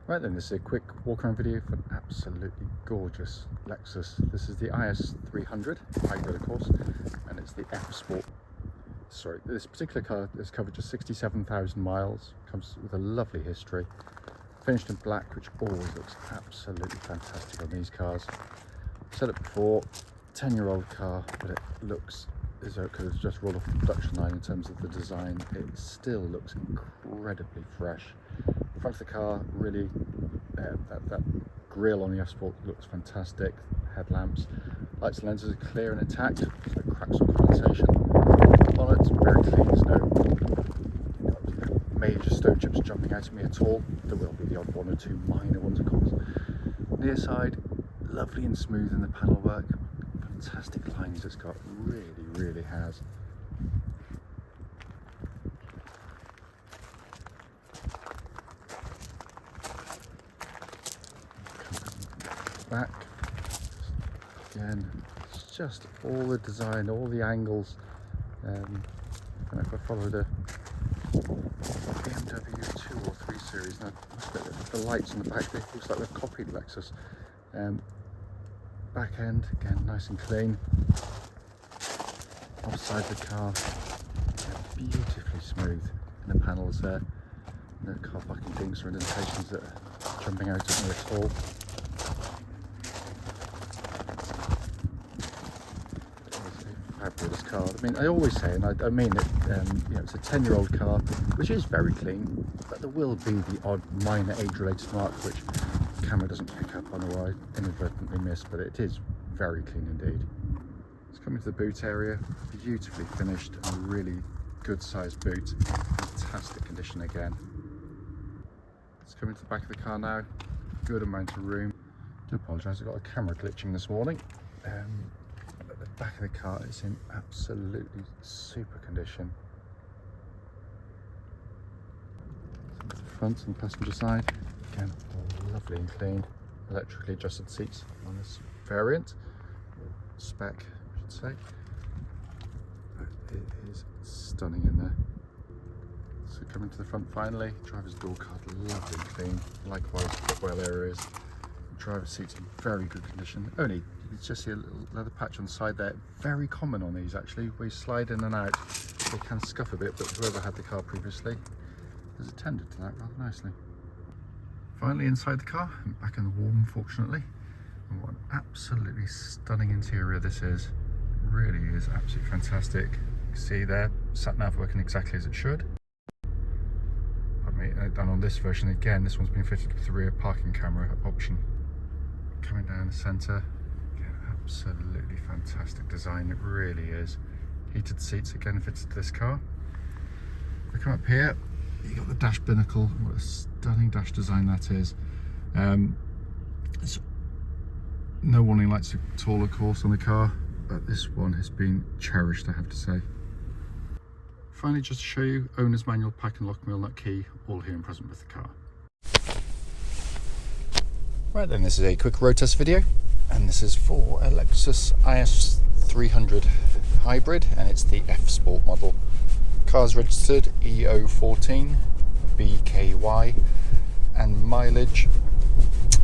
Right then, this is a quick walk around video for an absolutely gorgeous Lexus. This is the IS300 hybrid, of course, and it's the F Sport. Sorry, this particular car has covered just 67,000 miles, comes with a lovely history, finished in black, which always looks absolutely fantastic on these cars. I've said it before, 10-year-old car, but it looks as though it could have just rolled off the production line in terms of the design. It still looks incredibly fresh. The front of the car, really, that grille on the F Sport looks fantastic. Headlamps, lights and lenses are clear and intact, no cracks or condensation. Bonnet's very clean, there's no major stone chips jumping out at me at all. There will be the odd one or two minor ones, of course. Near side, lovely and smooth in the panel work. Fantastic lines it's got, really has. Back again, it's just all the design, all the angles. And if I followed a BMW 2 or 3 series, now the lights on the back, they looks like they've copied Lexus. Back end again, nice and clean. Offside the car, beautifully smooth. And the panels there, no car parking dings or indentations that are jumping out at me at all. Fabulous car. I mean, I always say, and I mean it, you know, it's a 10-year-old car, which is very clean, but there will be the odd minor age-related mark which the camera doesn't pick up on or I inadvertently miss, but it is very clean indeed. It's coming to the boot area, beautifully finished, and a really good sized boot, fantastic condition again. It's coming to the back of the car now, good amount of room. I do apologise, I've got a camera glitching this morning. The back of the car is in absolutely super condition. The front and passenger side, again, all lovely and clean. Electrically adjusted seats on this variant, spec I should say. But it is stunning in there. So coming to the front finally, driver's door card lovely and clean, likewise footwell areas. Driver's seats in very good condition. Only you can just see a little leather patch on the side there. Very common on these actually. Where you slide in and out, they can scuff a bit, but whoever had the car previously has attended to that rather nicely. Finally inside the car, back in the warm fortunately. And what an absolutely stunning interior this is. Really is absolutely fantastic. You can see there, sat nav working exactly as it should. Pardon me, and on this version again, this one's been fitted with the rear parking camera option. Coming down the centre, again, absolutely fantastic design, it really is. Heated seats again fitted to this car. If we come up here, you got the dash binnacle, what a stunning dash design that is. It's no warning lights at all, of course, on the car, but this one has been cherished, I have to say. Finally, just to show you, owner's manual, pack and lock wheel nut key, all here and present with the car. Right then, this is a quick road test video, and this is for a Lexus IS300 hybrid, and it's the F Sport model. Car's registered EO14BKY, and mileage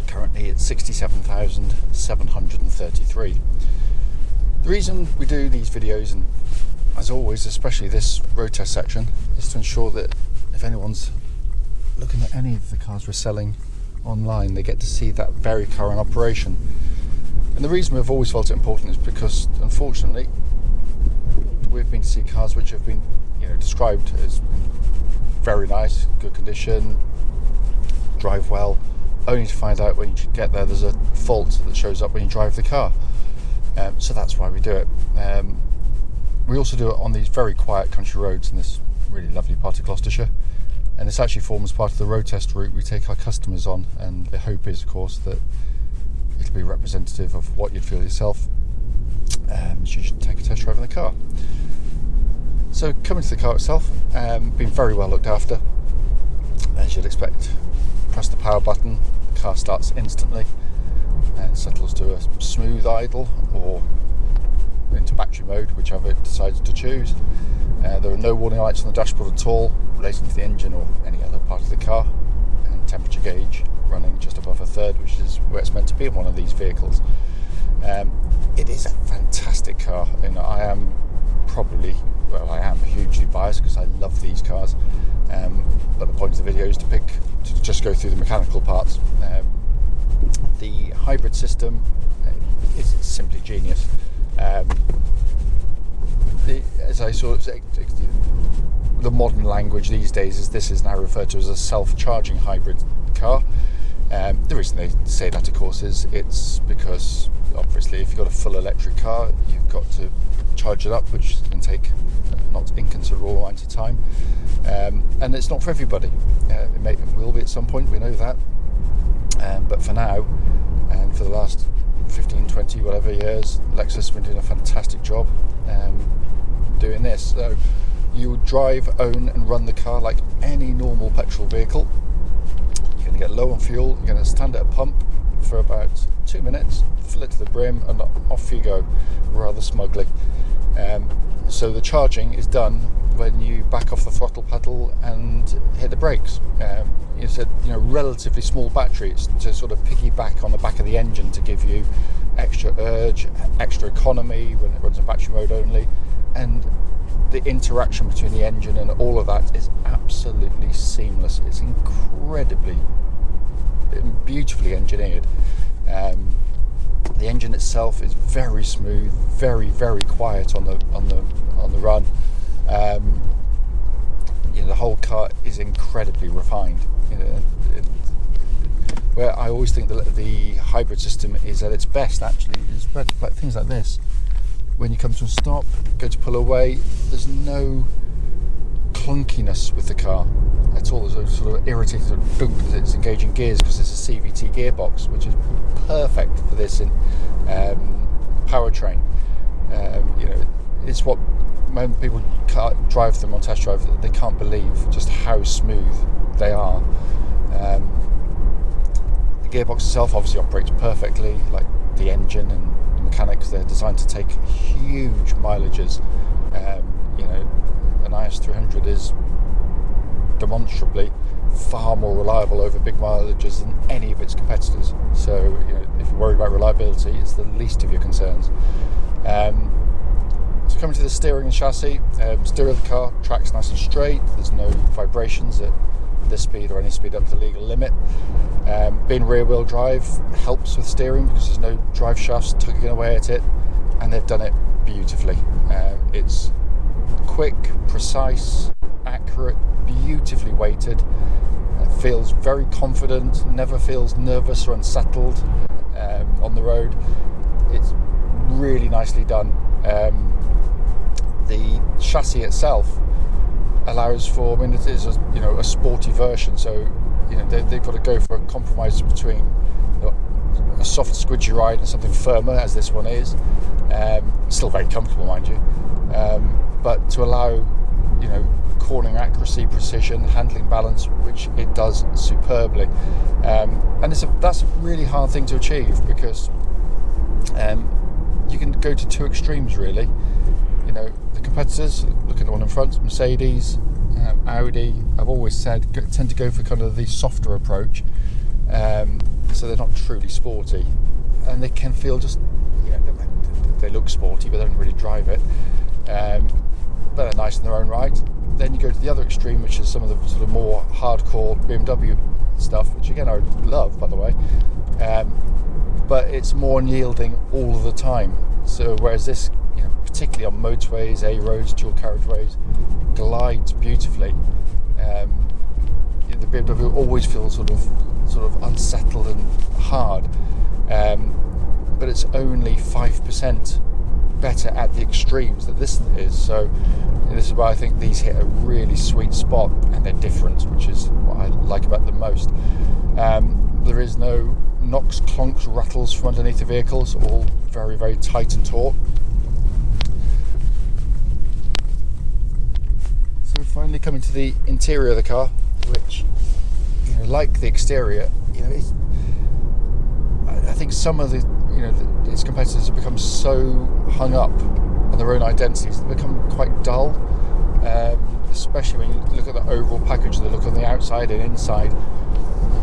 currently at 67,733. The reason we do these videos, and as always, especially this road test section, is to ensure that if anyone's looking at any of the cars we're selling online, they get to see that very car in operation. And the reason we've always felt it important is because, unfortunately, we've been to see cars which have been, described as very nice, good condition, drive well, only to find out when you get there there's a fault that shows up when you drive the car. So that's why we do it. We also do it on these very quiet country roads in this really lovely part of Gloucestershire. And this actually forms part of the road test route we take our customers on, and the hope is, of course, that it'll be representative of what you'd feel yourself as you should take a test drive in the car. So coming to the car itself, been very well looked after, as you'd expect. Press the power button, the car starts instantly and settles to a smooth idle or into battery mode, whichever it decides to choose. There are no warning lights on the dashboard at all relating to the engine or any other part of the car, and temperature gauge running just above a third, which is where it's meant to be in one of these vehicles. It is a fantastic car, and I am hugely biased because I love these cars. But the point of the video is to just go through the mechanical parts. The hybrid system is simply genius. As I saw, the modern language these days is this is now referred to as a self-charging hybrid car. The reason they say that, of course, is it's because obviously if you've got a full electric car, you've got to charge it up, which can take not inconsiderable amount of time, and it's not for everybody. It will be at some point, we know that, but for now, and for the last 15, 20, whatever years, Lexus has been doing a fantastic job doing this. So you would drive, own and run the car like any normal petrol vehicle. You're going to get low on fuel, you're going to stand at a pump for about 2 minutes, fill it to the brim, and off you go, rather smugly. So the charging is done when you back off the throttle pedal and hit the brakes. It's a relatively small battery. It's to sort of piggyback on the back of the engine to give you extra urge, extra economy when it runs in battery mode only, and the interaction between the engine and all of that is absolutely seamless. It's incredibly beautifully engineered. The engine itself is very smooth, very, very quiet on the run. The whole car is incredibly refined. Where I always think that the hybrid system is at its best, actually, is like things like this. When you come to a stop, go to pull away, there's no clunkiness with the car at all. There's a sort of irritating sort of dunk as it's engaging gears, because it's a CVT gearbox, which is perfect for this powertrain. It's what when people drive them on test drive, they can't believe just how smooth they are. The gearbox itself obviously operates perfectly, like the engine and the mechanics. They're designed to take huge mileages. An IS300 is demonstrably far more reliable over big mileages than any of its competitors. So if you're worried about reliability, it's the least of your concerns. So coming to the steering and chassis, steer of the car tracks nice and straight. There's no vibrations at this speed or any speed up to the legal limit. Being rear wheel drive helps with steering because there's no drive shafts tugging away at it, and they've done it beautifully. It's quick, precise, accurate, beautifully weighted. It feels very confident, never feels nervous or unsettled on the road. It's really nicely done. The chassis itself allows for, it is a sporty version, so they've got to go for a compromise between a soft squidgy ride and something firmer, as this one is. Still very comfortable, mind you, but to allow cornering accuracy, precision, handling balance, which it does superbly. And that's a really hard thing to achieve, because you can go to two extremes, really. The competitors, look at the one in front, Mercedes, Audi, I've always said tend to go for kind of the softer approach, so they're not truly sporty, and they can feel just they look sporty but they don't really drive it, but they're nice in their own right. Then you go to the other extreme, which is some of the sort of more hardcore BMW stuff, which again I love, by the way, but it's more unyielding all of the time. So whereas this, particularly on motorways, A roads, dual carriageways, glides beautifully. The BMW always feels sort of unsettled and hard, but it's only 5% better at the extremes that this is. So this is why I think these hit a really sweet spot, and they're different, which is what I like about them most. There is no knocks, clonks, rattles from underneath the vehicles, all very, very tight and taut. So finally coming to the interior of the car, which, like the exterior, I think some of its competitors have become so hung up on their own identities, they become quite dull, especially when you look at the overall package, the look on the outside and inside.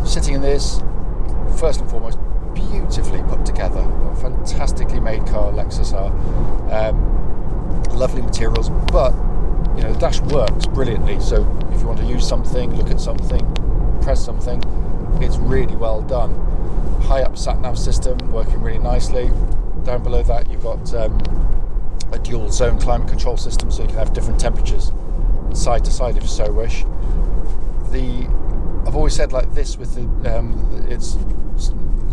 Sitting in this, first and foremost, beautifully put together. A fantastically made car, Lexus are. Lovely materials, but you know, the dash works brilliantly. So if you want to use something, look at something, press something, it's really well done. High up sat nav system working really nicely. Down below that you've got a dual zone climate control system, so you can have different temperatures side to side if you so wish. I've always said like this with its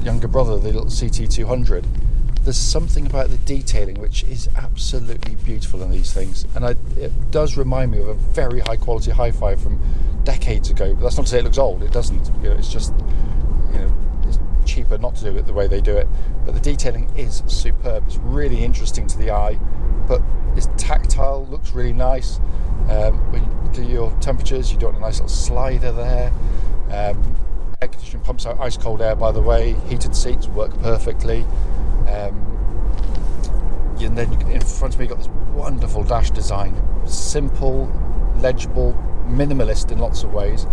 younger brother, the little CT200. There's something about the detailing which is absolutely beautiful in these things, and it does remind me of a very high quality hi-fi from decades ago. But that's not to say it looks old. It doesn't. You know, it's just, you know, it's cheaper not to do it the way they do it. But the detailing is superb. It's really interesting to the eye, but it's tactile. Looks really nice. When you do your temperatures, you do it on a nice little slider there. Air conditioning pumps out ice cold air, by the way. Heated seats work perfectly. And then in front of me, you've got this wonderful dash design, simple, legible, minimalist in lots of ways.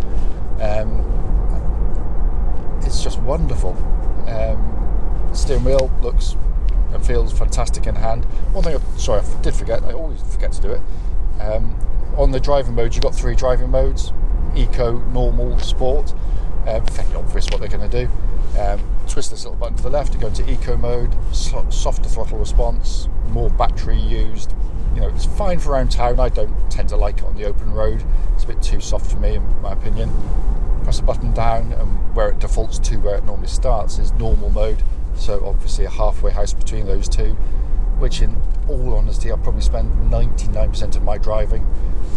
It's just wonderful. Steering wheel looks and feels fantastic in hand. One thing, I did forget, I always forget to do it. On the driving modes, you've got 3 driving modes: Eco, Normal, Sport. Fairly obvious what they're going to do. Twist this little button to the left to go into Eco mode, softer throttle response, more battery used. You know, it's fine for around town. I don't tend to like it on the open road. It's a bit too soft for me, in my opinion. Press a button down, and where it defaults to where it normally starts is Normal mode. So obviously a halfway house between those two, which in all honesty, I'll probably spend 99% of my driving.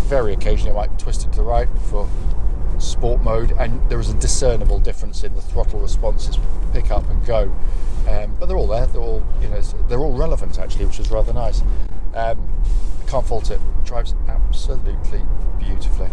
Very occasionally I might twist it to the right for Sport mode, and there is a discernible difference in the throttle responses, pick up and go, but they're all there. They're all, you know, they're all relevant actually, which is rather nice. I can't fault it. Drives absolutely beautifully.